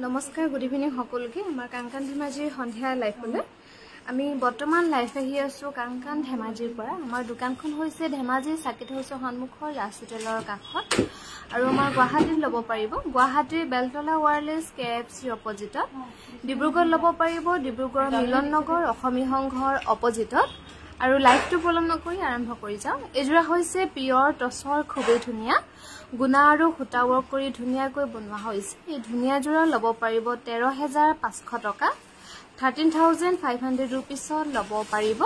নমস্কাৰ good evening সকলোকে আমাৰ কাংকান ধেমাজিৰ সন্ধিয়া লাইফলে আমি বৰ্তমান লাইফ আহি আছো কাংকান ধেমাজিৰ পৰা আমাৰ দোকানখন হৈছে ধেমাজি সাকিত হাউছৰ সন্মুখৰ ৰাজ হোটেলৰ কাষত আৰু আমাৰ গুৱাহাটীত ল'ব পাৰিব গুৱাহাটীৰ বেলতলা ওয়াৰলেছ কেএফসি অপজিটত ডিব্ৰুগড় ল'ব পাৰিব ডিব্ৰুগড় মিলন নগৰ অসমী সংঘৰ অপজিটত আৰু লাইফটো পলম নকৰি আৰম্ভ কৰি যাও এজোৰা হৈছে পিয়ৰ টছৰ খুবেই ধুনিয়া গুণা আৰু খুটা ৱৰ্ক কৰি ধুনিয়াকৈ বনোৱা হৈছে এই ধুনিয়া জোৰা ল'ব পাৰিব 13500 টকা 13500 रुपीसত ল'ব পাৰিব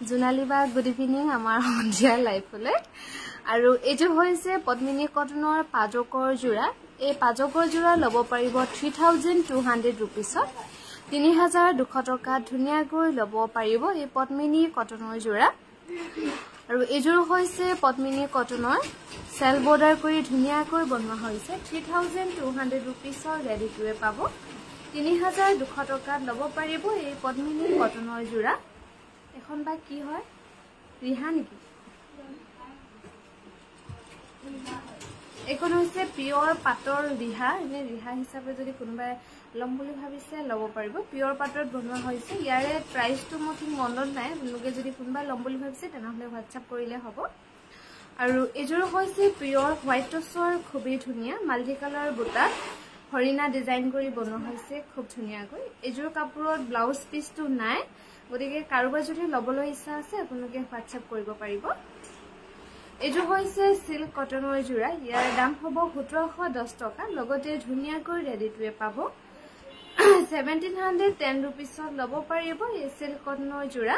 জুনালিবা গুড ইভিনিং আমাৰ সন্ধিয়া লাইফলে আৰু এজো হৈছে পদ্মিনী কটনৰ পাজকৰ জোৰা এই পাজকৰ জোৰা ল'ব পাৰিব 3200 रुपीसত 3200 টকা ধুনিয়াকৈ ল'ব পাৰিব এই পদ্মিনী কটনৰ জোৰা আৰু এজোৰ হৈছে পদ্মিনী কটনৰ সেল বৰ্ডাৰ কৰি ধুনিয়াকৈ বনোৱা হৈছে 3200 रुपीसৰ ৰেডি টুৱে পাব 3200 টকাত ল'ব পাৰিব এই পদ্মিনী কটনৰ জোৰা এখন বা কি হয় ৰিহা নেকি এখন হৈছে পিয়ৰ পাটৰ ৰিহা এনে ৰিহা হিচাপে যদি কোনোবাই লম বুলি ভাবিছে ল'ব পাৰিব পিয়ৰ পাটত বনোৱা হৈছে ইয়াৰে প্ৰাইসটো মই মনত নাই লোকে যদি কোনোবাই লম বুলি ভাবিছে তেনেহলে WhatsApp কৰিলে হ'ব আৰু এজোৰ হৈছে পিয়ৰ হোৱাইট টছৰ খুবেই ধুনিয়া মাল্টি কালাৰ বুটাত হৰিণা ডিজাইন কৰি বনোৱা হৈছে খুব ধুনিয়াকৈ এজোৰ কাপোৰত ব্লাউজ পিসটো নাই গতিকে কাৰোবাৰ যদি ল'বলৈ ইচ্ছা আছে আপোনালোকে WhatsApp কৰিব পাৰিব এজো হৈছে সিল্ক কটনৰ জোৰা ইয়াৰ দাম হ'ব 1710 টকা লগতে ধুনিয়াকৈ ৰেডি টুৱে পাব 1710 रुपीसত ল'ব পাৰিব এই সিল্ক কটনৰ জোৰা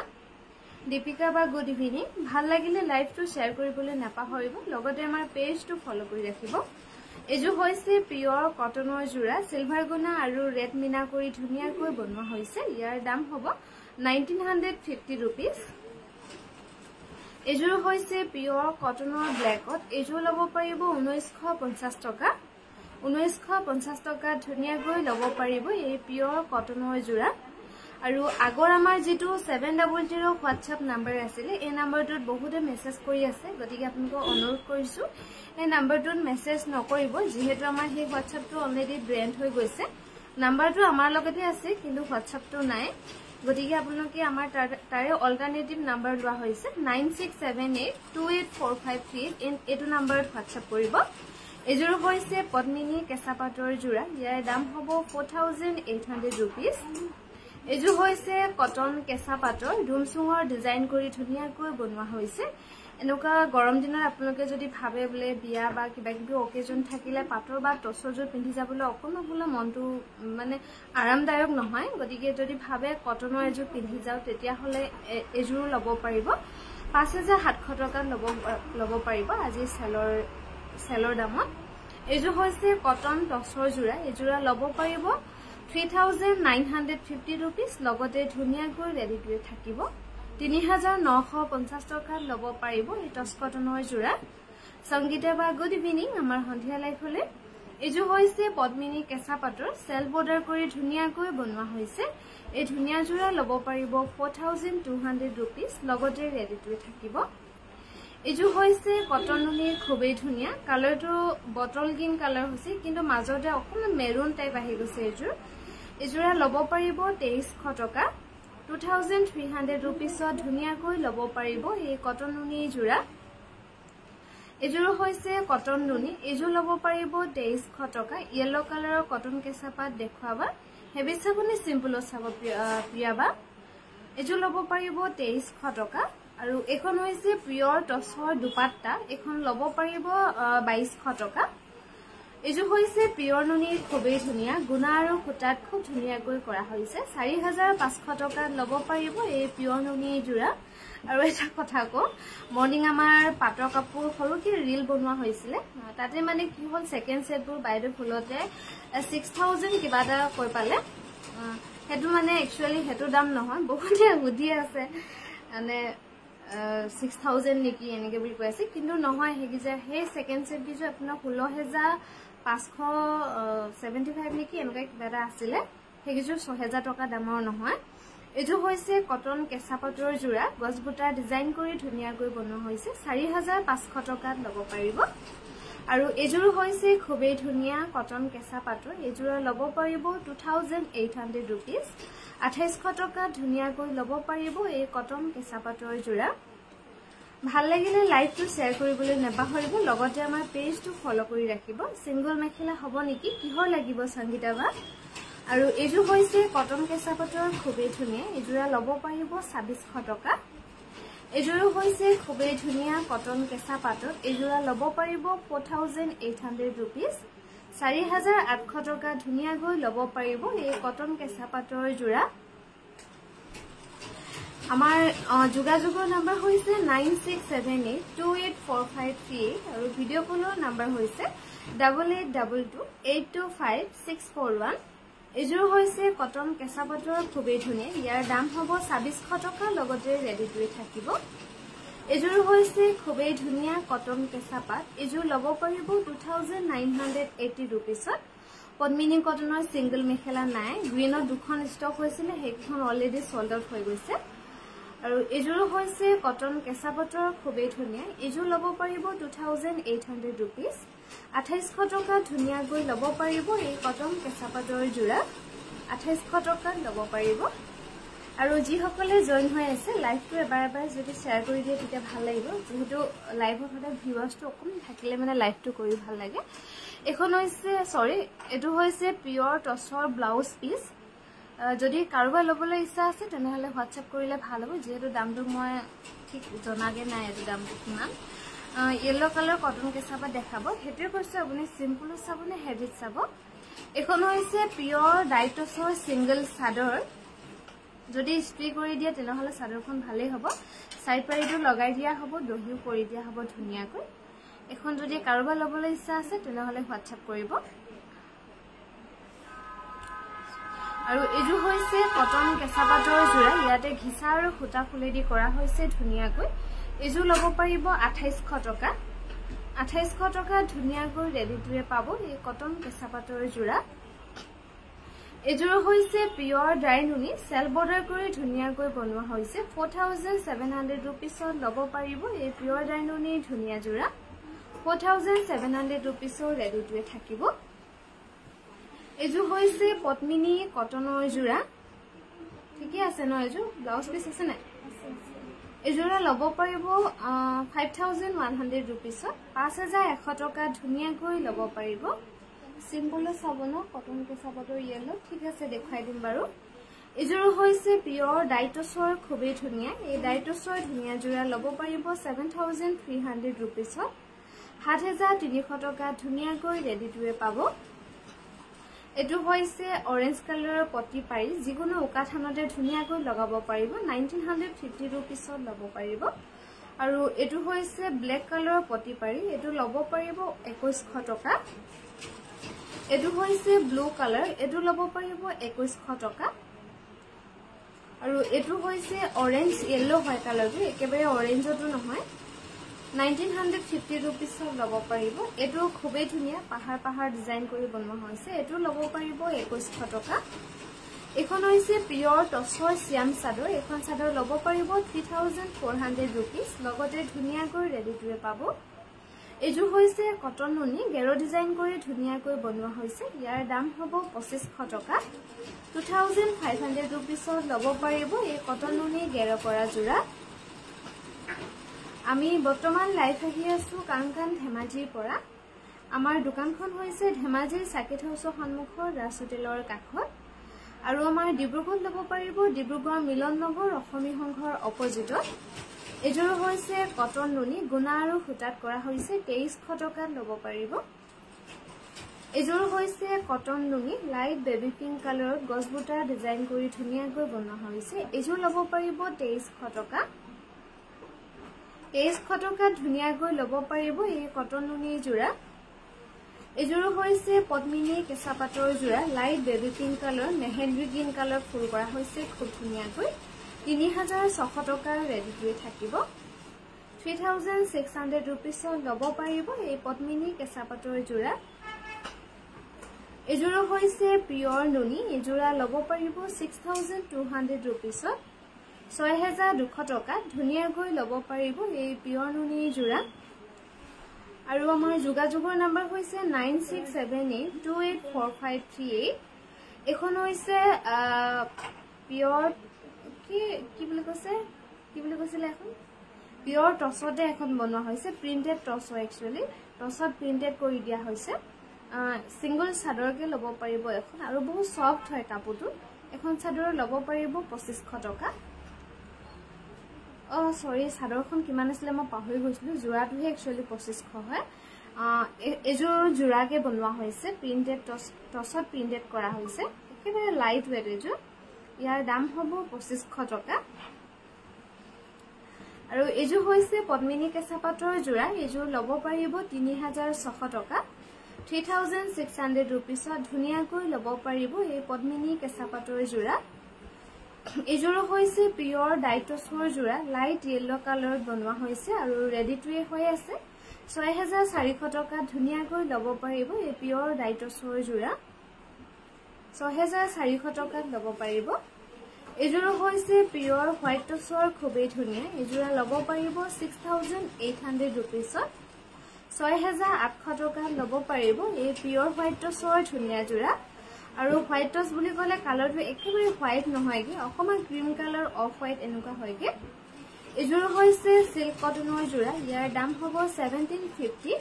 দীপিকা বা গুড ইভিনিং ভাল লাগিলে লাইভটো শেয়াৰ কৰিবলৈ নাপাহৰিব লগতে আমাৰ পেজটো ফলো কৰি ৰাখিব এজো হৈছে পিয়ৰ কটনৰ জোৰা সিলভাৰ গুণা আৰু ৰেড মিনা কৰি ধুনিয়াকৈ বনোৱা হৈছে ইয়াৰ দাম হ'ব 1950 रुपीस এজোৰ হৈছে পিয়ৰ কটনৰ ব্ল্যাকত এজো ল'ব পাৰিব 1950 টকা 1950 টকা ধুনিয়াকৈ ল'ব পাৰিব এই পিয়ৰ কটনৰ জোৰা আৰু আগৰ আমাৰ যেটো 700 WhatsApp নাম্বাৰ আছিল এই নাম্বাৰটোত বহুতে মেছেজ কৰি আছে গতিকে আপোনাক অনুৰোধ কৰিছো এই নাম্বাৰটোত মেছেজ নকৰিব যেহেতু আমাৰ সেই WhatsAppটো অলৰেডি ব্ৰেণ্ড হৈ গৈছে নাম্বাৰটো আমাৰ লগতে আছে কিন্তু WhatsAppটো নাই গতিকে আপোনালোকে আমাৰ তাৰে অল্টাৰনেটিভ নাম্বাৰ লোৱা হৈছে 9678284538 এটো নাম্বাৰত WhatsApp কৰিব এজোৰ হৈছে পদ্মিনী কেঁচাপাতৰ জোৰা ইয়াৰ দাম হ'ব 4800 रुपीस এজো হৈছে কটন কেঁচাপাতৰ ধুমসুঙৰ ডিজাইন কৰি ধুনিয়াকৈ বনোৱা হৈছে এনেকুৱা গৰম দিনত আপোনালোকে যদি ভাবে বলে বিয়া বা কিবা কিবি অকেজন থাকিলে পাটৰ বা টছৰ জোৰ পিন্ধি যাবলৈ অকনগুলা মনটো মানে আৰামদায়ক নহয় গতিকে যদি ভাবে কটনৰ এজোৰ পিন্ধি যাও তেতিয়া হলে এজোৰ ল'ব পাৰিব 5700 টকা ল'ব পাৰিব আজি সেলৰ দামত এজোৰ হৈছে কটন টছৰ জোৰা এজোৰা ল'ব পাৰিব 3950 रुपीस লগতে ধুনিয়াকৈ ৰেডি টুৱে থাকিব 3950 টকা ল'ব পাৰিব এই টছ কটনৰ জোৰা সংগীতা বা গুড ইভিনিং আমাৰ সন্ধিয়া লাইফলে এজো হৈছে পদ্মিনী কেঁচাপাতৰ সেল বৰ্ডাৰ কৰি ধুনিয়াকৈ বনোৱা হৈছে এই ধুনিয়া জোৰা ল'ব পাৰিব 4200 रुपीस লগতে ৰেডি টুৱে থাকিব এজো হৈছে কটন নুনিৰ খুবেই ধুনিয়া কালাৰটো বটল গ্ৰীণ কালাৰ হৈছে কিন্তু মাজতে অকমান মেৰুন টাইপ আহি গৈছে এজোৰা ল'ব পাৰিব 2300 টকা 2300 रुपीसত ধুনিয়াকৈ ল'ব পাৰিব এই কটন নুনি জোৰা এজোৰ হৈছে কটন নুনি এজো ল'ব পাৰিব 2300 টকা ইয়েলো কালাৰৰ কটন কেঁচাপাত দেখুৱাবা হেবিছাবনি সিম্পল চাব প্ৰিয়াবা এজো ল'ব পাৰিব 2300 টকা আৰু এখন হৈছে পিয়ৰ টছৰ দুপাট্টা এখন ল'ব পাৰিব 2200 টকা এজো হৈছে পিয়ৰ নুনিৰ খুবেই ধুনিয়া গুণা আৰু খুটাত খুব ধুনিয়াকৈ কৰা হৈছে 4500 টকা ল'ব পাৰিব এই পিয়ৰ নুনি জোৰা আৰু এটা কথা কও মৰ্নিং আমাৰ পাটৰ কাপোৰ সৰুকে ৰিল বনোৱা হৈছিল তাতে মানে কি হল সেকেন্ড সেটবোৰ বাইৰে ফুলতে 6000 কিবা এটা কৈ পালে হেতু মানে একচুয়ালি হেতু দাম নহয় বহুতে উদি আছে মানে 6000 নেকি এনেকে বুলি কৈ আছে কিন্তু নহয় হেগিজা হে সেকেন্ড সেট দিছো আপোনাৰ 16575 নেকি এনেকে কিবা এটা আছিল হেগিজু 6000 টকা দামৰ নহয় এজো হৈছে কটন কেঁচাপাতৰ জোৰা গছবুটা ডিজাইন কৰি ধুনিয়াকৈ বনোৱা হৈছে 4500 টকাত ল'ব পাৰিব আৰু এযোৰ হৈছে খুবেই ধুনিয়া কটন কেঁচা পাটৰ এযোৰা লব পাৰিব 2800 rupees 2800 টকা ধুনিয়াকৈ লব পাৰিব এই কটন কেঁচা পাটৰ যোৰা ভাল লাগিলে লাইভটো শেয়াৰ কৰিবলৈ নেপাহৰিব লগতে আমাৰ পেজটো ফলো কৰি ৰাখিব সিঙ্গল মেখেলা হ'ব নেকি কিহৰ লাগিব সংগীতা বা আৰু এযোৰ হৈছে কটন কেঁচা পাটৰ খুবেই ধুনিয়া এযোৰা লব পাৰিব 2600 টকা এযোৰ হৈছে খুবেই ধুনিয়া কটন কেঁচা পাটৰ এযোৰা লব পাৰিব 4800 rupees 4800 টকা ধুনিয়াকৈ লব পাৰিব এই কটন কেঁচা পাটৰ যোৰা আমাৰ যোগাযোগৰ নম্বৰ হৈছে 9678284538 আৰু ভিডিও কলৰ নম্বৰ হৈছে 8822825641 এযোৰ হৈছে কটন কেঁচা পাটৰ খুবেই ধুনিয়া ইয়াৰ দাম হ'ব 2600 টকা লগতে ৰেডি টু থাকিব এযোৰ হৈছে খুবেই ধুনিয়া কটন কেঁচা পাট এযোৰ লব পাৰিব 2980 rupees পদ্মিনী কটনৰ সিঙ্গল মেখেলা নাই গ্ৰীনৰ দুখন ষ্টক হৈছিল হেখন অলৰেডি সোল্ড আউট হৈ গৈছে আৰু এযোৰ হৈছে কটন কেঁচা পাটৰ খুবেই ধুনিয়া এযোৰ লব পাৰিব 2800 rupees 2800 টকা ধুনিয়াকৈ লব পাৰিব এই কটন কেঁচা পাটৰ যোৰা 2800 টকা লব পাৰিব আৰু যি সকলে জয়েন হৈ আছে লাইভটো এবাৰ যদি শেয়াৰ কৰি দিয়ে তেতিয়া ভাল লাগিব যেহেতু লাইভত হতে ভিউৱাৰ্সটো অকম থাকিলে মানে লাইভটো কৰি ভাল লাগে এখন হৈছে সৰি এটো হৈছে পিওৰ টসৰ ব্লাউজ পিস যদি কাৰোবাৰ লবলৈ ইচ্ছা আছে তেনেহলে হোৱাটসঅ্যাপ কৰিলে ভাল হ'ব যেহেতু দামটো মই ঠিক জনাগে নাই এটো দামটো কিমান येलो कलर कटन केसा पा देखाबो हेते কৈছে আপুনি সিম্পল চাবনে হেভিত চাব এখন হৈছে পিওর ডাইটসৰ সিঙ্গল সাদৰ যদি স্প্ৰে কৰি দিয়া তেনেহলে সাদৰখন ভালেই হ'ব সাইড পাৰিটো লগাই দিয়া হ'ব দহিও কৰি দিয়া হ'ব ধুনিয়াকৈ এখন যদি কাৰোবাৰ লবলৈ ইচ্ছা আছে তেনেহলে হোৱাটসঅ্যাপ কৰিব আৰু এজু হৈছে কটন কেঁচা পাটৰ যোৰা ইয়াতে ঘিসা আৰু খুটা ফুলেদি কৰা হৈছে ধুনিয়াকৈ এজু লব পাৰিব 2800 টকা 2800 টকা ধুনিয়াকৈ ৰেডি টুৱে পাব এই কটন কেঁচা পাটৰ যোৰা এজুৰ হৈছে পিওৰ ড্ৰাই নুনি সেল বৰ্ডাৰ কৰি ধুনিয়াকৈ বনোৱা হৈছে 4700 rupees লব পাৰিব এই পিওৰ ড্ৰাই নুনি ধুনিয়া যোৰা 4700 rupees ৰেডি টুৱে থাকিব এজু হৈছে পদ্মিনী কটনৰ যোৰা ঠিকই আছে ন এজু ব্লাউজ পিস আছে না এজোৰা লব পাৰিব 5100 rupees 5100 টকা ধুনিয়াকৈ লব পাৰিব সিম্পল চাবন কটন কেঁচা পাটৰ ইয়েলো ঠিক আছে দেখাই দিম বাৰু এজোৰ হৈছে পিওৰ ডাইটসৰ খুবেই ধুনিয়া এই ডাইটসৰ ধুনিয়া যোৰা লব পাৰিব 7300 rupees 7300 টকা ধুনিয়াকৈ ৰেডি টুৱে পাব এটো হৈছে অৰেঞ্জ কালাৰৰ পটি পাৰি যিকোনো উকাথানতে ধুনিয়াকৈ লগাব পাৰিব 1950 rupees লব পাৰিব আৰু এটো হৈছে ব্ল্যাক কালাৰৰ পটি পাৰি এটো লব পাৰিব 2100 টকা এটো হৈছে ব্লু কালাৰ এটো লব পাৰিব 2100 টকা আৰু এটো হৈছে অৰেঞ্জ ইয়েলো হয় কালাৰটো একেবাৰে অৰেঞ্জটো নহয় 1950 rupees লব পাৰিব এটো খুবেই ধুনিয়া পাহাৰ ডিজাইন কৰি বনোৱা হৈছে এটো লব পাৰিব 2100 টকা এখন হৈছে পিওৰ টসৰ সিয়াম সাদৰ এখন সাদৰ লব পাৰিব 3400 rupees লগতে ধুনিয়াকৈ ৰেডি টুৱে পাব এজু হৈছে কটন নুনি গেৰো ডিজাইন কৰি ধুনিয়াকৈ বনোৱা হৈছে ইয়াৰ দাম হ'ব 2500 টকা 2500 rupees লব পাৰিব এই কটন নুনি গেৰো কৰা যোৰা আমি বৰ্তমান লাইভ আহি আছো কাংকান ধেমাজিৰ পৰা আমাৰ দোকানখন হৈছে ধেমাজিৰ সাকেট হাউসৰ সন্মুখৰ ৰাজ হোটেলৰ কাষত আৰু আমাৰ ডিব্ৰুগড় লব পাৰিব ডিব্ৰুগড় মিলন নগৰ অসমী সংঘৰ অপজিটত এজোৰ হৈছে কটন নুনি গুণা আৰু খুটাত কৰা হৈছে 2300 টকা লব পাৰিব এজোৰ হৈছে কটন নুনি লাইট বেবি পিংক কালাৰত গছবুটা ডিজাইন কৰি ধুনিয়াকৈ বনোৱা হৈছে এজোৰ লব পাৰিব 2300 টকা 2300 টকা ধুনিয়াকৈ লব পাৰিব এই কটন নুনি যোৰা এজোৰ হৈছে পদ্মিনী কেঁচা পাটৰ যোৰা light baby pink colour mehndi green colour ফুল কৰা হৈছে খুব ধুনিয়াকৈ 3600 টকা ৰেডি টুৱে থাকিব 3600 rupees লব পাৰিব এই পদ্মিনী কেঁচা পাটৰ যোৰা এজোৰ হৈছে পিওৰ নুনি এজোৰা লব পাৰিব 6200 rupees 6200 টকা ধুনিয়াকৈ লব পাৰিব এই পিওৰ নুনি যোৰা আৰু আমাৰ যোগাযোগৰ নাম্বাৰ হৈছে 9678284538 এখন হৈছে পিয়ৰ কি বুলি কৈছিলে এখন পিয়ৰ টছতে এখন বনোৱা হৈছে প্ৰিন্টেড টছ হয় একচুয়ালি টছত প্ৰিন্টেড কৰি দিয়া হৈছে সিঙ্গল চাদৰকে ল'ব পাৰিব এখন আৰু বহুত সফট হয় কাপোৰটো এখন চাদৰ ল'ব পাৰিব 2500 টকা সৰি চাদৰখন কিমান আছিল মই পাহৰি গৈছিলো জোৰাটোহে একচুয়ালি 2500 হয় এজোৰ জোৰাকে বনোৱা হৈছে প্ৰিন্টেড টছত প্ৰিন্টেড কৰা হৈছে একেবাৰে লাইট ওয়েট এজোৰ ইয়াৰ দাম হ'ব 2500 টকা আৰু এজোৰ হৈছে পদ্মিনী কেঁচা পাটৰ জোৰা এজোৰ ল'ব পাৰিব 3600 টকা 3600 रुपीसত ধুনিয়াকৈ ল'ব পাৰিব এই পদ্মিনী কেঁচা পাটৰ জোৰা এজোৰ হৈছে পিয়ৰ ডাইটছৰ জোৰা লাইট ইয়েলো কালাৰত বনোৱা হৈছে আৰু ৰেডি টু ৱে হৈ আছে 6400 টকা ধুনিয়াকৈ ল'ব পাৰিব এই পিয়ৰ ডাইটছৰ জোৰা 6400 টকাত ল'ব পাৰিব এজোৰ হৈছে পিয়ৰ হোৱাইট টছৰ খুবেই ধুনিয়া এজোৰা ল'ব পাৰিব 6800 रुपीसত 6800 টকা ল'ব পাৰিব এই পিয়ৰ হোৱাইট টছৰ ধুনিয়া জোৰা আৰু হোৱাইট টছ বুলি ক'লে কালাৰটো একেবাৰে হোৱাইট নহয়গে অকমান ক্ৰীম কালাৰ অফ হোৱাইট এনেকুৱা হয়গে এজোৰ হৈছে সিল্ক কটনৰ জোৰা ইয়াৰ দাম হ'ব 1750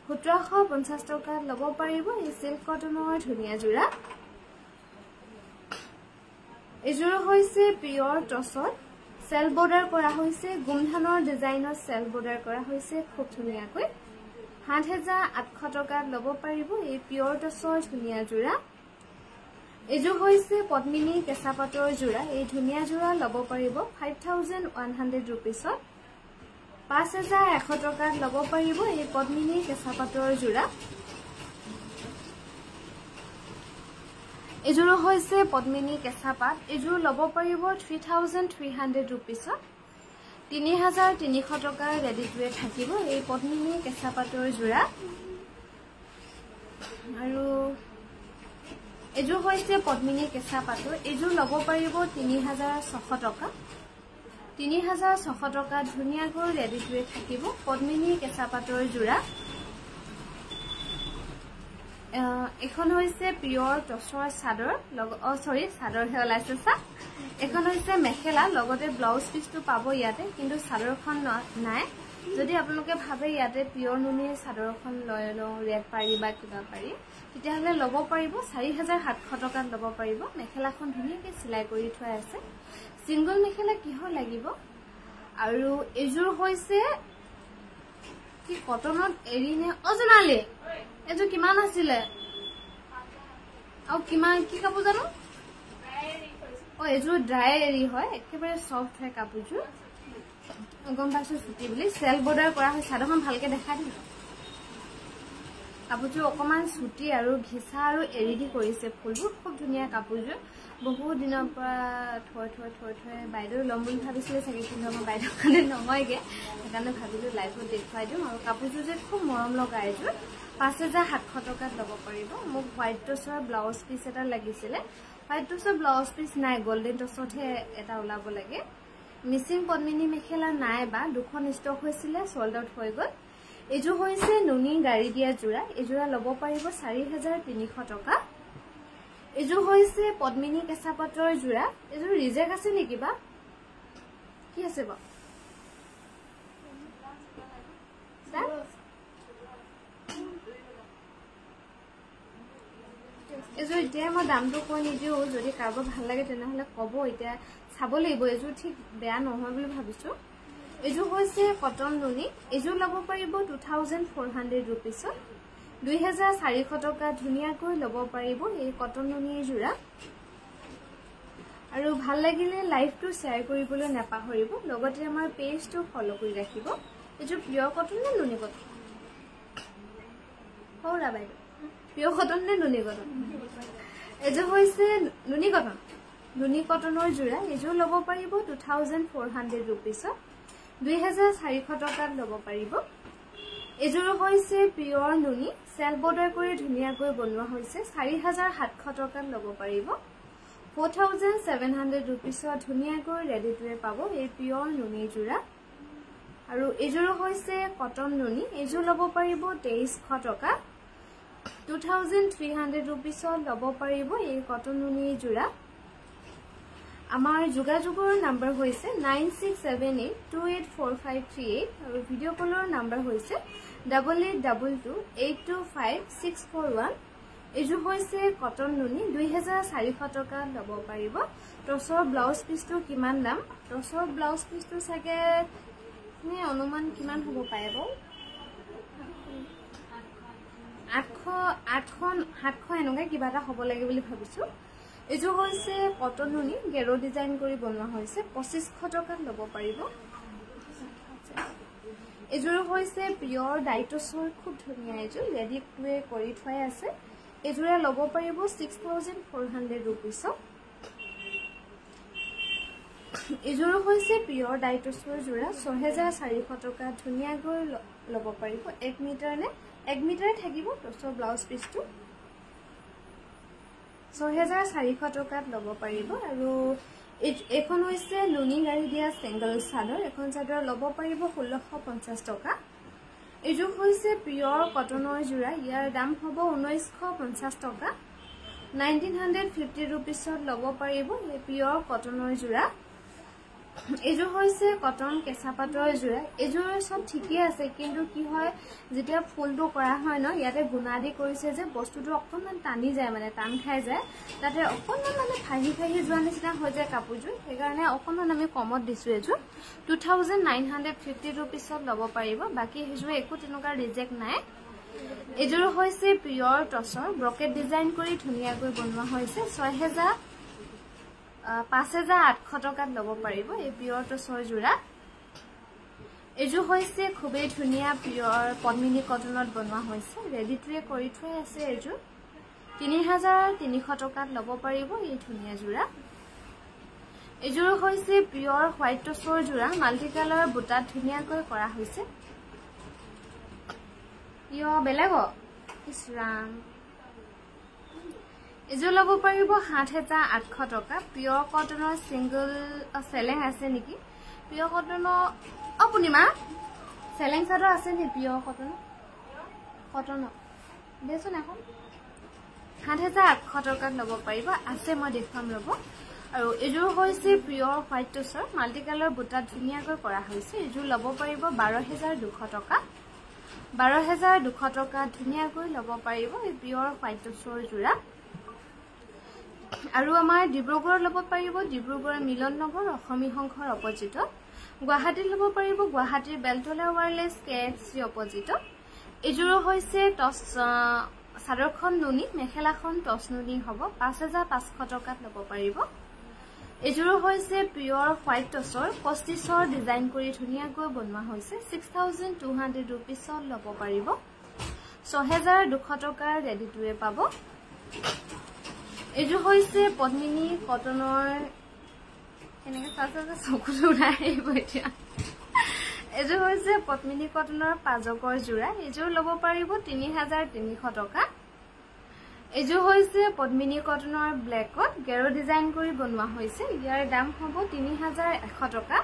1750 টকা ল'ব পাৰিব এই সিল্ক কটনৰ ধুনিয়া জোৰা এজোৰ হৈছে পিয়ৰ টছত সেল বৰ্ডাৰ কৰা হৈছে গুমধানৰ ডিজাইনৰ সেল বৰ্ডাৰ কৰা হৈছে খুব ধুনিয়াকৈ 7800 টকা ল'ব পাৰিব এই পিয়ৰ টছৰ ধুনিয়া জোৰা এজোৰ হৈছে পদ্মিনী কেঁচা পাটৰ জোৰা এই ধুনিয়া জোৰা ল'ব পাৰিব 5100 रुपीसত 5100 টকা ল'ব পাৰিব এই পদ্মিনী কেঁচা পাটৰ জোৰা এজোৰ হৈছে পদ্মিনী কেঁচা পাট এজোৰ ল'ব পাৰিব 3300 रुपीसত 3300 টকা ৰেডি টু ৱে থাকিব এই পদ্মিনী কেঁচা পাটৰ জোৰা আৰু এজোৰ হৈছে পদ্মিনী কেঁচা পাটৰ এজোৰ ল'ব পাৰিব 3600 টকা 3600 টকা ধুনিয়াকৈ ৰেডি টু ৱে থাকিব পদ্মিনী কেঁচা পাটৰ জোৰা এখন হৈছে পিয়ৰ টছৰ চাদৰ চাদৰ হে ওলাইছে এখন হৈছে মেখেলা লগতে ব্লাউজ পিসটো পাব ইয়াতে কিন্তু চাদৰখন নাই যদি আপোনালোকে ভাবে ইয়াতে পিয়ৰ নুনিৰ চাদৰখন লৈ লওঁ ৰেড পাৰি বা কিবা পাৰি তেতিয়াহলে ল'ব পাৰিব 4700 টকাত ল'ব পাৰিব মেখেলাখন ধুনিয়াকৈ সিলাই কৰি থোৱা আছে সিঙ্গল মেখেলা কিহৰ লাগিব আৰু এজোৰ হৈছে কি কটনত এৰিনে অজনালে এজোৰ কিমান আছিলে আৰু কিমান কি কাপোৰ জানো এজোৰ ড্ৰাই এৰি হয় একেবাৰে সফট হয় কাপোৰযোৰ গম পাইছো ছুটি বুলি সেল বৰ্ডাৰ কৰা হয় চাদৰখন ভালকে দেখাই দিম কাপোৰযোৰ অকমান ছুটি আৰু ঘিচা আৰু এৰি দি কৰিছে ফুলবোৰ খুব ধুনীয়া কাপোৰযোৰ বহুত দিনৰ পৰা থৈ বাইদেউ ল'ম বুলি ভাবিছিলে চাগে কিন্তু আমাৰ বাইদেউৰ কাৰণে নহয়গে সেইকাৰণে ভাবিলো লাইভত দেখুৱাই দিম আৰু কাপোৰযোৰ যে খুব মৰম লগা এযোৰ 5700 টকাত ল'ব পাৰিব মোক হোৱাইট টছৰ ব্লাউজ পিস এটা লাগিছিলে হোৱাইট টছৰ ব্লাউজ পিস নাই গোল্ডেন টছতহে এটা ওলাব লাগে মিসিং পদ্মিনী মেখেলা নাই বা দুখন ষ্টক হৈছিলে সোল্ড আউট হৈ গল এজোৰ হৈছে নুনি গাড়ী দিয়া জোৰা এজোৰা ল'ব পাৰিব 4300 টকা এজোৰ হৈছে পদ্মিনী কেঁচা পাটৰ জোৰা এজোৰ ৰিজেক্ট আছে নেকি বা কি আছে বা এজোৰ এতিয়া মই দামটো কৈ নিদিও যদি কাৰোবাৰ ভাল লাগে তেনেহলে ক'ব এতিয়া চাব লাগিব এজোৰ ঠিক বেয়া নহয় বুলি ভাবিছো এজোৰ হৈছে কটন নুনি এজোৰ ল'ব পাৰিব 2400 रुपीसত 2400 টকা ধুনিয়াকৈ ল'ব পাৰিব এই কটন নুনিৰ জোৰা আৰু ভাল লাগিলে লাইভটো শেয়াৰ কৰিবলৈ নাপাহৰিব লগতে আমাৰ পেজটো ফলো কৰি ৰাখিব এজোৰ পিয়ৰ কটন নে নুনি কটন হৌৰা বাইদেউ পিয়ৰ কটন নে নুনি কটন এজোৰ হৈছে নুনি কটনৰ জোৰা এজোৰ ল'ব পাৰিব 2400 रुपीसত 2400 টকাত ল'ব পাৰিব এজোৰ হৈছে পিয়ৰ নুনি সেল বৰ্ডাৰ কৰি ধুনিয়াকৈ বনোৱা হৈছে 4700 টকাত ল'ব পাৰিব 4700 रुपीसত ধুনিয়াকৈ ৰেডি টু ৱে পাব এই পিয়ৰ নুনি জোৰা আৰু এযোৰ হৈছে কটন নুনি এযোৰ ল'ব পাৰিব 2300 টকা 2300 rupeesত ল'ব পাৰিব এই কটন নুনি যোৰা আমাৰ যোগাযোগৰ নাম্বাৰ হৈছে 9678284538 আৰু ভিডিও কলৰ নাম্বাৰ হৈছে 8822825641 এযোৰ হৈছে কটন নুনি 2400 টকা ল'ব পাৰিব টছৰ ব্লাউজ পিছটো কিমান দাম টছৰ ব্লাউজ পিছটো চাগে নে অনুমান কিমান হ'ব পাৰেব 800 এনেকুৱা কিবা এটা হ'ব লাগে বুলি ভাবিছো এযোৰ হৈছে কটন নুনি গেৰো ডিজাইন কৰি বনোৱা হৈছে 2500 টকাত ল'ব পাৰিব এযোৰ হৈছে পিয়ৰ ডাইটছৰ খুব ধুনীয়া এযোৰ ৰেডি টুৱে কৰি থোৱাই আছে এযোৰে ল'ব পাৰিব 6400 rupees এযোৰ হৈছে পিয়ৰ ডাইটছৰ যোৰা 6400 টকা ধুনীয়াকৈ ল'ব পাৰিব 1 মিটাৰ নে 1 মিটাৰ থাকিব টছৰ ব্লাউজ পিছটো 6400 টকাত ল'ব পাৰিব আৰু এখন হৈছে নুনি গাড়ী দিয়া সিঙ্গল চাদৰ এখন চাদৰ ল'ব পাৰিব 1650 টকা এযোৰ হৈছে পিয়ৰ কটনৰ যোৰা ইয়াৰ দাম হ'ব 1950 টকা 1950 rupeesত ল'ব পাৰিব এই পিয়ৰ কটনৰ যোৰা এযোৰ হৈছে কটন কেঁচা পাটৰ যোৰা এযোৰ সব ঠিকই আছে কিন্তু কি হয় যেতিয়া ফুলটো কৰা হয় ন ইয়াতে গুণাদি কৰিছে যে বস্তুটো অকনমান টানি যায় মানে টান খাই যায় তাতে অকনমান মানে ফাহি যোৱা নিচিনা হৈ যায় কাপোৰযোৰ সেইকাৰণে অকনমান আমি কমত দিছো এযোৰ 2950 rupeesত ল'ব পাৰিব বাকি হেজুৰ একো তেনেকুৱা ৰিজেক্ট নাই এযোৰ হৈছে পিয়ৰ টছৰ ব্ৰকেট ডিজাইন কৰি ধুনীয়াকৈ বনোৱা হৈছে 5800 টকাত ল'ব পাৰিব এই পিয়ৰ টছৰ যোৰা এযোৰ হৈছে খুবেই ধুনীয়া পিয়ৰ পদ্মিনী কটনত বনোৱা হৈছে ৰেডি টুৱে কৰি থোৱা আছে এযোৰ 3300 টকাত ল'ব পাৰিব এই ধুনীয়া যোৰা এযোৰ হৈছে পিয়ৰ হোৱাইট টছৰ যোৰা মাল্টি কালাৰ বুটাত ধুনীয়াকৈ কৰা হৈছে ইয় বেলেগ ইছৰাম এযোৰ ল'ব পাৰিব 7800 টকা পিয়ৰ কটনৰ সিঙ্গল সেলেং আছে নেকি পিয়ৰ কটনৰ আপুনিমা সেলেং চাদৰ আছে নি পিয়ৰ কটনৰ দেচোন এখন 7800 টকাত ল'ব পাৰিব আছে মই দেখুৱাম ৰব আৰু এযোৰ হৈছে পিয়ৰ হোৱাইট টছৰ মাল্টি কালাৰ বুটাত ধুনীয়াকৈ কৰা হৈছে এযোৰ ল'ব পাৰিব 12200 টকা 12200 টকা ধুনীয়াকৈ ল'ব পাৰিব এই পিয়ৰ হোৱাইট টছৰ যোৰা আৰু আমাৰ ডিব্ৰুগড় ল'ব পাৰিব ডিব্ৰুগড় মিলন নগৰ অসমী সংঘৰ অপজিটত গুৱাহাটী ল'ব পাৰিব গুৱাহাটীৰ বেলতলা ওয়াৰলেছ কেএফসি অপজিটত এযোৰ হৈছে টছ সাদৰখন নুনি মেখেলাখন টছ নুনি হ'ব 5500 টকাত ল'ব পাৰিব এযোৰ হৈছে পিয়ৰ হোৱাইট টছৰ পষ্টিছৰ ডিজাইন কৰি ধুনীয়াকৈ বনোৱা হৈছে 6200 rupeesত ল'ব পাৰিব 6200 টকাৰ ৰেডি টুৱে পাব এযোৰ হৈছে পদ্মিনী কটনৰ এনেকে সাজা চকুটো উঠাইব এতিয়া এযোৰ হৈছে পদ্মিনী কটনৰ পাজকৰ যোৰা এযোৰ ল'ব পাৰিব 3300 টকা এযোৰ হৈছে পদ্মিনী কটনৰ ব্লেকত গেৰো ডিজাইন কৰি বনোৱা হৈছে ইয়াৰ দাম হ'ব 3100 টকা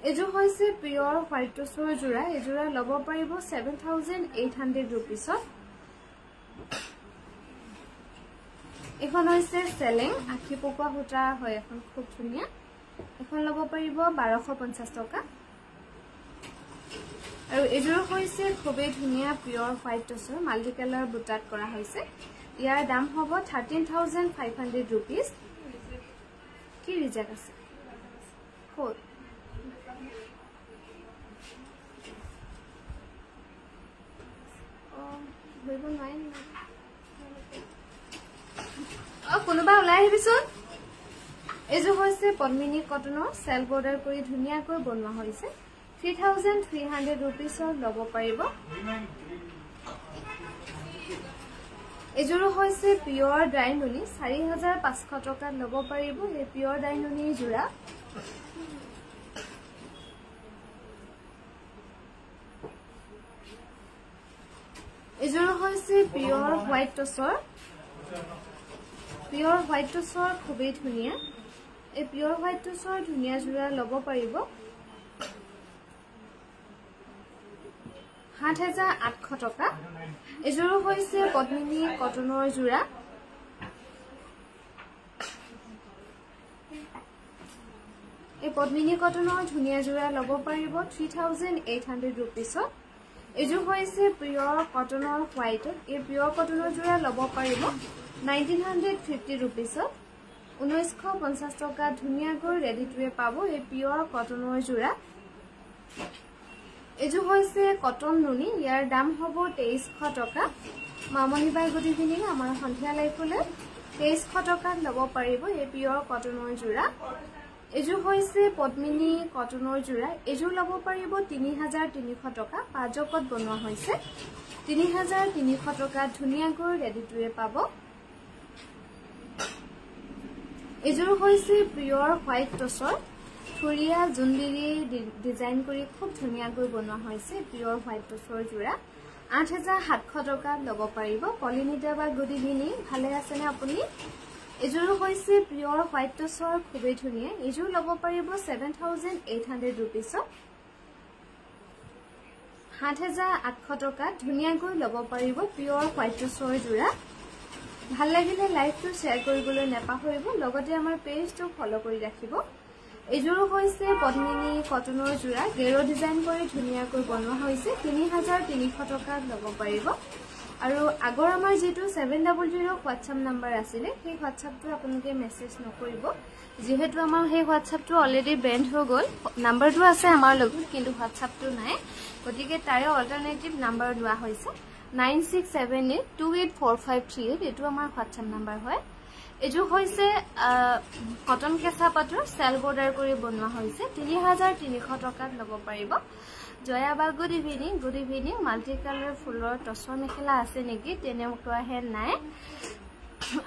এযোৰ হৈছে পিয়ৰ হোৱাইট টছৰ যোৰা এযোৰা ল'ব পাৰিব 7800 rupeesত এখন হৈছে সেলেং আখি পকোৱা সূতা হয় এখন খুব ধুনীয়া এখন ল'ব পাৰিব 1250 টকা আৰু এযোৰ হৈছে খুবেই ধুনীয়া পিয়ৰ হোৱাইট টছৰ মাল্টি কালাৰ বুটাত কৰা হৈছে ইয়াৰ দাম হ'ব 13500 rupees কি ৰিজেক্ট আছে ক'ত হইব নাই কোনোবা ওলাই আহিবিচোন এযোৰ হৈছে পদ্মিনী কটনৰ সেলফ বৰ্ডাৰ কৰি ধুনীয়াকৈ বনোৱা হৈছে 3300 rupeesত ল'ব পাৰিব এযোৰ হৈছে পিয়ৰ ড্ৰাই নুনি 4500 টকাত ল'ব পাৰিব এই পিয়ৰ ড্ৰাই নুনি যোৰা এযোৰ হৈছে পিয়ৰ হোৱাইট টছৰ পিয়ৰ হোৱাইট টচৰ খুবেই ধুনীয়া এই পিয়ৰ হোৱাইট টচৰ ধুনীয়া যোৰা ল'ব পাৰিব ৭৮০০ টকা এযোৰ হৈছে পদ্মিনী কটনৰ যোৰা এই পদ্মিনী কটনৰ ধুনীয়া যোৰা ল'ব পাৰিব ৩৮০০ रुपीसত এযোৰ হৈছে পিয়ৰ কটনৰ হোৱাইট এই পিয়ৰ কটনৰ যোৰা ল'ব পাৰিব 1950 रुपीसত 1950 টকা ধুনীয়াকৈ ৰেডি টুৱে পাব এই পিয়ৰ কটনৰ যোৰা এযোৰ হৈছে কটন নুনি ইয়াৰ দাম হ'ব 2300 টকা মামনি বাই গুড ইভিনিং আমাৰ সন্ধিয়া লাইফলে 2300 টকাত ল'ব পাৰিব এই পিয়ৰ কটনৰ যোৰা এযোৰ হৈছে পদ্মিনী কটনৰ যোৰা এযোৰ ল'ব পাৰিব 3300 টকা পাজকত বনোৱা হৈছে 3300 টকা ধুনীয়াকৈ ৰেডি টুৱে পাব এযোৰ হৈছে পিয়ৰ হোৱাইট টচৰ থুৰিয়া জুনবিৰি ডিজাইন কৰি খুব ধুনীয়াকৈ বনোৱা হৈছে পিয়ৰ হোৱাইট টচৰ যোৰা ৮৭০০ টকা ল'ব পাৰিব পলিনিতা বা গুড ইভিনিং ভালে আছে নে আপুনি এযোৰ হৈছে পিয়ৰ হোৱাইট টচৰ খুবেই ধুনীয়া এযোৰ ল'ব পাৰিব ৭৮০০ रुपीसত ৭৮০০ টকা ধুনীয়াকৈ ল'ব পাৰিব পিয়ৰ হোৱাইট টচৰ যোৰা ভাল লাগিলে লাইভটো শ্বেয়াৰ কৰিবলৈ নাপাহৰিব লগতে আমাৰ পেজটো ফলো কৰি ৰাখিব এযোৰ হৈছে পদ্মিনী কটনৰ যোৰা গেৰো ডিজাইন কৰি ধুনীয়াকৈ বনোৱা হৈছে ৩৩০০ টকা ল'ব পাৰিব আৰু আগৰ আমাৰ যেটো 700 WhatsApp নাম্বাৰ আছিল সেই WhatsAppটো আপোনালোকে মেছেজ নকৰিব যেহেতু আমাৰ সেই WhatsAppটো অলৰেডি বেন্ড হৈ গল নাম্বাৰটো আছে আমাৰ লগত কিন্তু WhatsAppটো নাই গতিকে তাৰে অল্টাৰনেটিভ নাম্বাৰ লোৱা হৈছে 9678284538 এটো আমাৰ WhatsApp নাম্বাৰ হয় এযোৰ হৈছে কটন কেঁচা পাটৰ সেল বৰ্ডাৰ কৰি বনোৱা হৈছে 3300 টকাত ল'ব পাৰিব জয়া বা গুড ইভিনিং মাল্টি কালাৰ ফুলৰ টচৰ মেখেলা আছে নেকি তেনেকুৱা হে নাই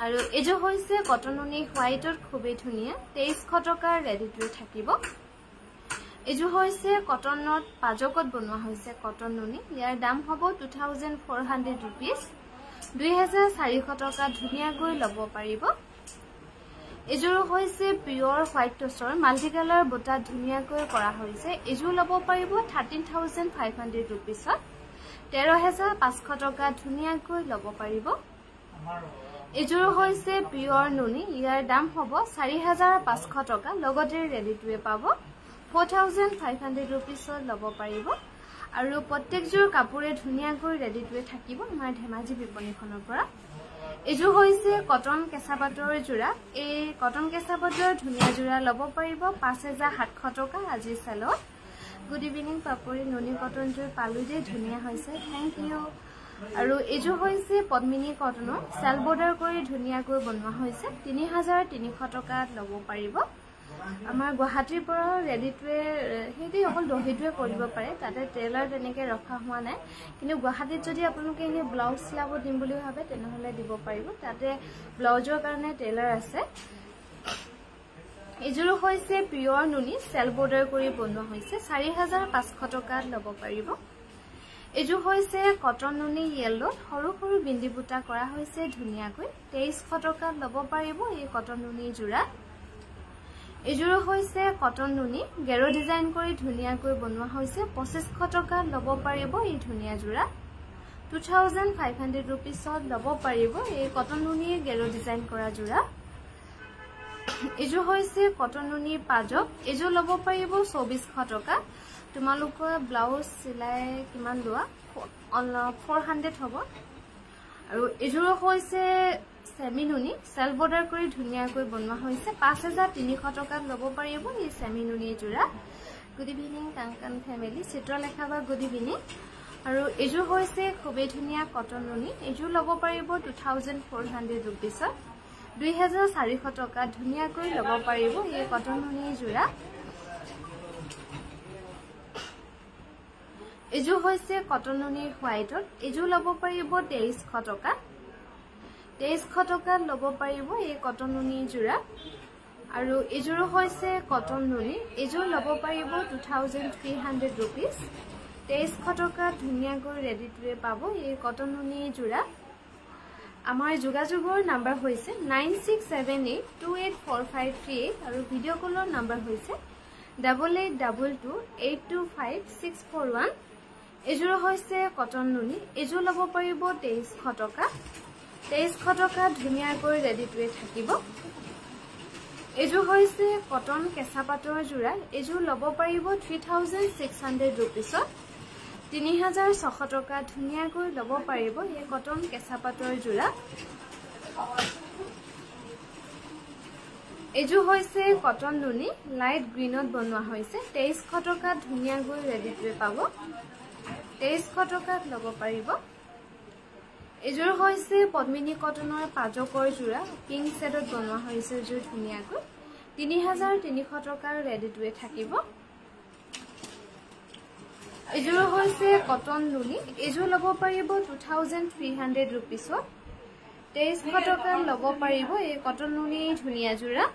আৰু এযোৰ হৈছে কটননি হোৱাইটৰ খুবেই ধুনীয়া 2300 টকাৰ ৰেডি টু থাকিব এযোৰ হৈছে কটনত পাজকত বনোৱা হৈছে কটন নুনি ইয়াৰ দাম হ'ব 2400 रुपीस 2400 টকা ধুনীয়াকৈ ল'ব পাৰিব এযোৰ হৈছে পিয়ৰ হোৱাইট টচৰ মাল্টি কালাৰ বটা ধুনীয়াকৈ কৰা হৈছে এযোৰ ল'ব পাৰিব 13500 रुपीसত 13500 টকা ধুনীয়াকৈ ল'ব পাৰিব এযোৰ হৈছে পিয়ৰ নুনি ইয়াৰ দাম হ'ব 4500 টকা লগতে ৰেডি টুৱে পাব 4500 रुपीसত ল'ব পাৰিব আৰু প্ৰত্যেকযোৰ কাপোৰে ধুনীয়াকৈ ৰেডি টুৱে থাকিব আমাৰ ধেমাজি বিপণীখনৰ পৰা এযোৰ হৈছে কটন কেঁচা পাটৰ যোৰা এই কটন কেঁচা পাটৰ ধুনীয়া যোৰা ল'ব পাৰিব 5700 টকা আজি চেলত গুড ইভিনিং পাপৰি নুনি কটন যোৰ পালু যে ধুনীয়া হৈছে থ্যাংক ইউ আৰু এযোৰ হৈছে পদ্মিনী কটনৰ সেল বৰ্ডাৰ কৰি ধুনীয়াকৈ বনোৱা হৈছে 3300 টকাত ল'ব পাৰিব আমাৰ গুৱাহাটীৰ পৰা ৰেডি টুৱে হেদি অকল দহিটোৱে কৰিব পাৰে তাতে টেইলাৰ তেনেকে ৰখা হোৱা নাই কিন্তু গুৱাহাটীত যদি আপোনালোকে এনে ব্লাউজ চিলাব দিম বুলি ভাবে তেনেহলে দিব পাৰিব তাতে ব্লাউজৰ কাৰণে টেইলাৰ আছে এযোৰ হৈছে পিয়ৰ নুনি সেল বৰ্ডাৰ কৰি বনোৱা হৈছে 4500 টকাত ল'ব পাৰিব এযোৰ হৈছে কটন নুনি ইয়েলো সৰু সৰু বিন্দি বুটা কৰা হৈছে ধুনীয়াকৈ 2300 টকাত ল'ব পাৰিব এই কটন নুনি যোৰা এযোৰ হৈছে কটন নুনি গেৰো ডিজাইন কৰি ধুনীয়াকৈ বনোৱা হৈছে 2500 টকা ল'ব পাৰিব এই ধুনীয়া যোৰা 2500 रुपीसত ল'ব পাৰিব এই কটন নুনি গেৰো ডিজাইন কৰা যোৰা এযোৰ হৈছে কটন নুনি পাজক এযোৰ ল'ব পাৰিব 2400 টকা তোমালোকৰ ব্লাউজ সিলাই কিমান লোৱা 400 হ'ব আৰু এযোৰ হৈছে সেমি নুনি সেল বৰ্ডাৰ কৰি ধুনীয়াকৈ বনোৱা হৈছে 5300 টকাত ল'ব পাৰিব এই সেমি নুনি যোৰা good evening Kangkan family Chitralekha বা গুড ইভিনিং আৰু এযোৰ হৈছে খুবেই ধুনীয়া কটন নুনি এযোৰ ল'ব পাৰিব 2400 रुपीसত 2400 টকা ধুনীয়াকৈ ল'ব পাৰিব এই কটন নুনি যোৰা এযোৰ হৈছে কটন নুনি হোৱাইটত এযোৰ ল'ব পাৰিব 2300 টকা 2300 টকাত ল'ব পাৰিব এই কটন নুনি যোৰা আৰু এযোৰ হৈছে কটন নুনি এযোৰ ল'ব পাৰিব 2300 रुपीस 2300 টকা ধুনীয়াকৈ ৰেডি টুৱে পাব এই কটন নুনি যোৰা আমাৰ যোগাযোগৰ নাম্বাৰ হৈছে 9678284538 আৰু ভিডিঅ' কলৰ নাম্বাৰ হৈছে 8822825641 এযোৰ হৈছে কটন নুনি এযোৰ ল'ব পাৰিব 2300 টকা 2300 টকা ধুনীয়াকৈ ৰেডি টুৱে থাকিব এযোৰ হৈছে কটন কেঁচা পাটৰ যোৰা এযোৰ ল'ব পাৰিব 3600 ৰুপিছত 3600 টকা ধুনীয়াকৈ ল'ব পাৰিব এই কটন কেঁচা পাটৰ যোৰা এযোৰ হৈছে কটন নুনি লাইট গ্ৰীনত বনোৱা হৈছে 2300 টকা ধুনীয়াকৈ ৰেডি টুৱে পাব 2300 টকাত ল'ব পাৰিব এযোৰ হৈছে পদ্মিনী কটনৰ পাজকৰ যোৰা পিংক শেডত বনোৱা হৈছে এযোৰ ধুনীয়াকৈ 3300 টকাৰ ৰেডি টুৱে থাকিব এযোৰ হৈছে কটন নুনি এযোৰ ল'ব পাৰিব 2300 ৰুপিছত 2300 টকা ল'ব পাৰিব এই কটন নুনি ধুনীয়া যোৰা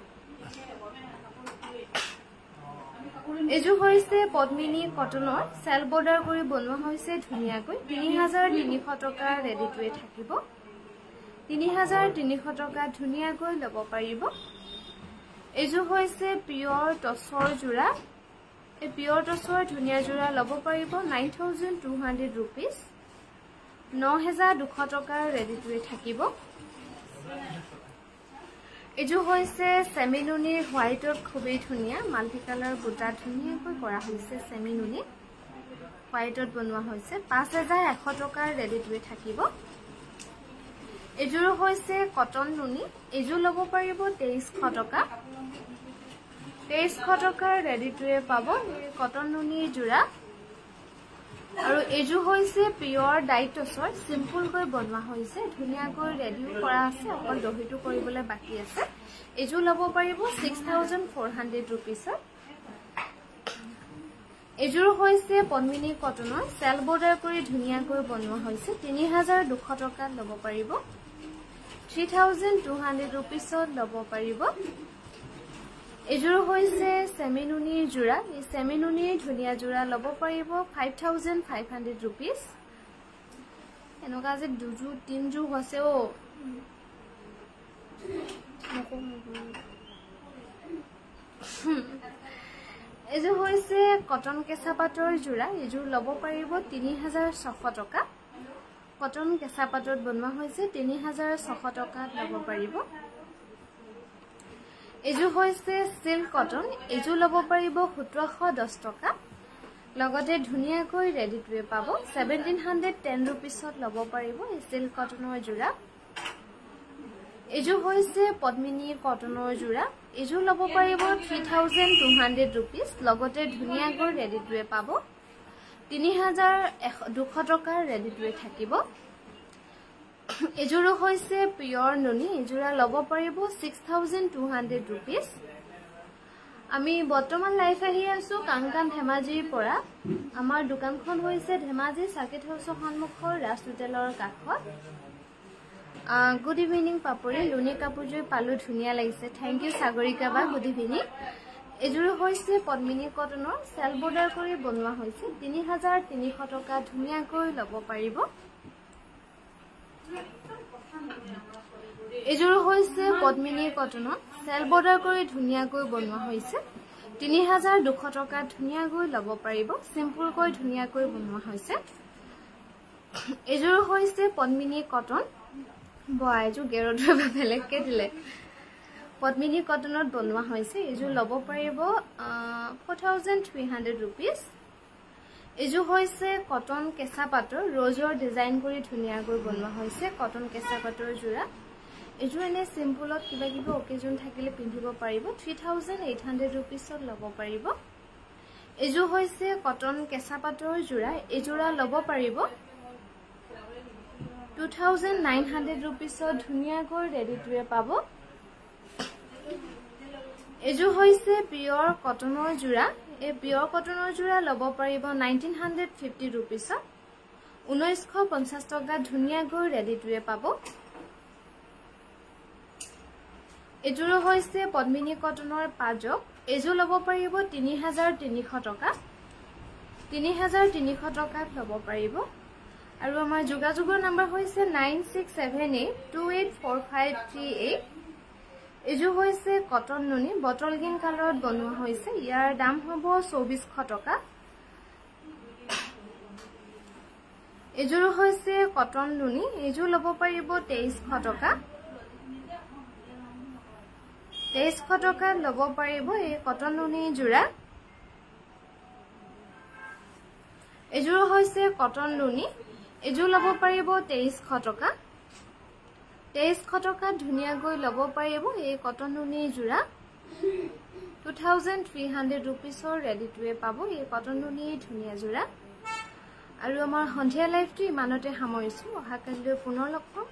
এযোৰ হৈছে পদ্মিনী কটনৰ সেল বৰ্ডাৰ কৰি বনোৱা হৈছে ধুনীয়াকৈ 3300 টকা ৰেডি টুৱে থাকিব 3300 টকা ধুনীয়াকৈ ল'ব পাৰিব এযোৰ হৈছে পিয়ৰ টছৰ যোৰা এই পিয়ৰ টছৰ ধুনীয়া যোৰা ল'ব পাৰিব 9200 ৰুপিছ 9200 টকা ৰেডি টুৱে থাকিব এযোৰ হৈছে সেমি নুনি হোৱাইটত খুবেই ধুনীয়া মাল্টি কালাৰ বুটা ধুনীয়াকৈ কৰা হৈছে সেমি নুনি হোৱাইটত বনোৱা হৈছে 5100 টকাৰ ৰেডি টুৱে থাকিব এযোৰ হৈছে কটন নুনি এযোৰ ল'ব পাৰিব 2300 টকা 2300 টকাৰ ৰেডি টুৱে পাব কটন নুনি যোৰা আৰু এযোৰ হৈছে পিয়ৰ ডাইটছৰ সিম্পলকৈ বনোৱা হৈছে ধুনীয়াকৈ ৰেডি কৰা আছে অকল দহিটো কৰিবলৈ বাকি আছে এযোৰ ল'ব পাৰিব 6400 ৰুপিছত এযোৰ হৈছে পদ্মিনী কটনৰ সেল বৰ্ডাৰ কৰি ধুনীয়াকৈ বনোৱা হৈছে 3200 টকা ল'ব পাৰিব 3200 ৰুপিছত ল'ব পাৰিব এযোৰ হৈছে সেমি নুনিৰ যোৰা এই সেমি নুনিৰ ধুনীয়া যোৰা ল'ব পাৰিব 5500 ৰুপিছ এনেকুৱা যে দুযোৰ তিনযোৰ হৈছে ও এযোৰ হৈছে কটন কেঁচা পাটৰ যোৰা এযোৰ ল'ব পাৰিব 3600 টকা কটন কেঁচা পাটত বনোৱা হৈছে 3600 টকাত ল'ব পাৰিব এযোৰ হৈছে সিল্ক কটন এযোৰ ল'ব পাৰিব 1710 টকা লগতে ধুনীয়াকৈ ৰেডি টুৱে পাব 1710 ৰুপিছত ল'ব পাৰিব এই সিল্ক কটনৰ যোৰা এযোৰ হৈছে পদ্মিনী কটনৰ যোৰা এযোৰ ল'ব পাৰিব 3200 ৰুপিছ লগতে ধুনীয়াকৈ ৰেডি টুৱে পাব 3200 টকাৰ ৰেডি টুৱে থাকিব এযোৰ হৈছে পিয়ৰ নুনি এযোৰা ল'ব পাৰিব 6200 ৰুপিছ আমি বৰ্তমান লাইভ আহি আছো কাংকান ধেমাজিৰ পৰা আমাৰ দোকানখন হৈছে ধেমাজি সাৰ্কিট হাউছৰ সন্মুখৰ ৰাজ হোটেলৰ কাষত গুড ইভিনিং পাপৰি লুনি কাপোৰযোৰ পালো ধুনীয়া লাগিছে থ্যাংক ইউ সাগৰিকা বা গুড ইভিনিং এযোৰ হৈছে পদ্মিনী কটনৰ সেল বৰ্ডাৰ কৰি বনোৱা হৈছে 3300 টকা ধুনীয়াকৈ ল'ব পাৰিব এযোৰ হৈছে পদ্মিনী কটনৰ সেল বৰ্ডাৰ কৰি ধুনীয়াকৈ বনোৱা হৈছে 3200 টকা ধুনীয়াকৈ ল'ব পাৰিব সিম্পলকৈ ধুনীয়াকৈ বনোৱা হৈছে এযোৰ হৈছে পদ্মিনী কটন বয়জু গেৰদৰ বেলেগকে দিলে পদ্মিনী কটনত বনোৱা হৈছে এযোৰ ল'ব পাৰিব 4300 ৰুপিছ এযোৰ হৈছে কটন কেঁচা পাটৰ ৰজৰ ডিজাইন কৰি ধুনীয়াকৈ বনোৱা হৈছে কটন কেঁচা পাটৰ যোৰা এযোৰ এনে সিম্পলত কিবা কিবা অকেজন থাকিলে পিন্ধিব পাৰিব 3800 ৰুপিছত ল'ব পাৰিব এযোৰ হৈছে কটন কেঁচা পাটৰ যোৰা এযোৰা ল'ব পাৰিব 2900 ৰুপিছত ধুনীয়াকৈ ৰেডি টুৱে পাব এযোৰ হৈছে পিয়ৰ কটনৰ যোৰা এই পিয়ৰ কটনৰ যোৰা ল'ব পাৰিব 1950 ৰুপিছত 1950 টকা ধুনীয়াকৈ ৰেডি টুৱে পাব এযোৰ হৈছে পদ্মিনী কটনৰ পাজক এযোৰ ল'ব পাৰিব 3300 টকা 3300 টকাত ল'ব পাৰিব আৰু আমাৰ যোগাযোগৰ নম্বৰ হৈছে 9678284538 এযোৰ হৈছে কটন নুনি বটল গ্ৰীণ কালাৰত বনোৱা হৈছে ইয়াৰ দাম হ'ব 2400 টকা এযোৰ হৈছে কটন নুনি এযোৰ ল'ব পাৰিব 2300 টকা 2300 টকা ল'ব পাৰিব এই কটন নুনি জোৰা এযোৰ হৈছে কটন নুনি এযোৰ ল'ব পাৰিব 2300 টকা 2300 টকা ধুনিয়াকৈ ল'ব পাৰিব এই কটন নুনি জোৰা 2300 rupeesৰ ৰেডি টুৱে পাব এই কটন নুনি ধুনিয়া জোৰা আৰু আমাৰ সন্ধিয়া লাইভটো ইমানতে সামৰিছো অহা কালিলৈ পুনৰ লগ পাম